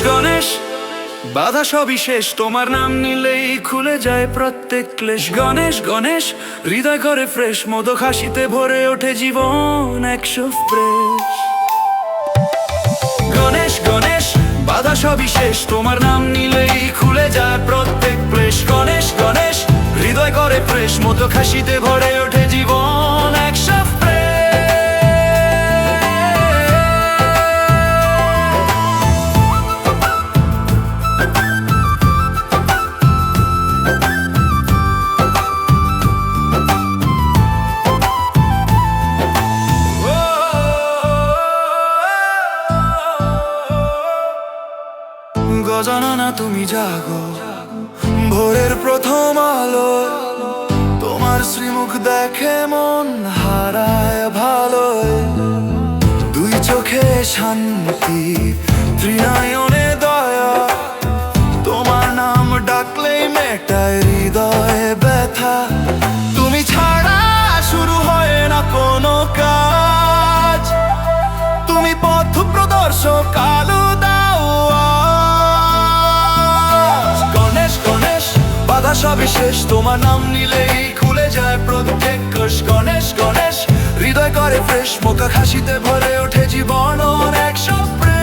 গণেশ বাধা সবই শেষ, তোমার নাম নিলেই খুলে যায় প্রত্যেক ক্লেশ। গণেশ গণেশ হৃদয় করে ফ্রেশ, মোদক হাসিতে ভরে ওঠে জীবন 100 ফ্রেশ। গণেশ গণেশ বাধা সবই শেষ, তোমার নাম নিলেই খুলে যায় প্রত্যেক ক্লেশ। গণেশ গণেশ হৃদয় করে ফ্রেশ, মোদক হাসিতে ভরে ওঠে জীবন 100 ফ্রেশ। গজাননা তুমি জাগো ভোরের প্রথম আলো, তোমার শ্রীমুখ দেখে মন হারায় ভালোয়। দুই চোখে শান্তি, ত্রিনয়নে দয়া, তোমার নাম ডাকলেই মেটায় হৃদয়ে ব্যথা। তুমি ছাড়া শুরু হয় না কোনো কাজ, তুমি পথ প্রদর্শক আলো দাও। বাধা সবই শেষ, তোমার নাম নিলেই খুলে যায় প্রত্যেক কোষ। গণেশ গণেশ হৃদয় করে ফ্রেশ, মুখ হাসিতে ভরে ওঠে জীবন 100 ফ্রেশ।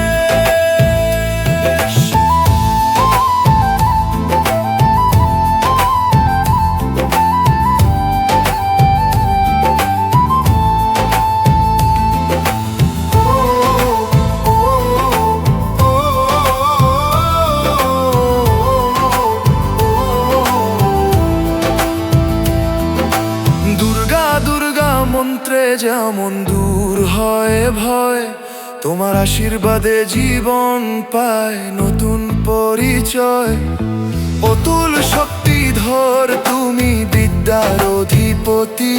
মন্ত্রে যেমন দূর হয় ভয়, তোমার আশীর্বাদে জীবন পায় নতুন পরিচয়। অতুল শক্তিধর তুমি বিদ্যার অধিপতি,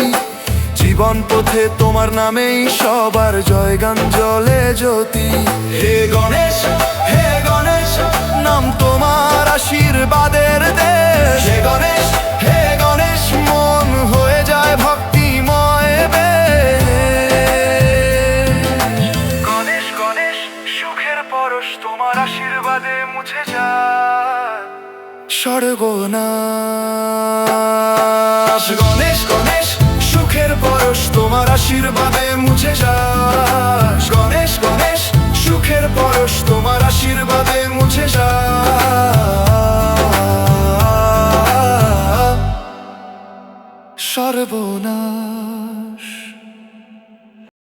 জীবন পথে তোমার নামেই সবার জয়গান জ্বলে জ্যোতি। হে গণেশ নাম তোমার আশীর্বাদের দেশ। হে গণেশ মন হয়ে যায় ভক্তি। তোমার আশীর্বাদে মুছে যায় সর্বনাশ। গণেশ গণেশ সুখের পরশ, তোমার আশীর্বাদে মুছে যায়। গণেশ গণেশ সুখের পরশ, তোমার আশীর্বাদে মুছে যায় সর্বনাশ।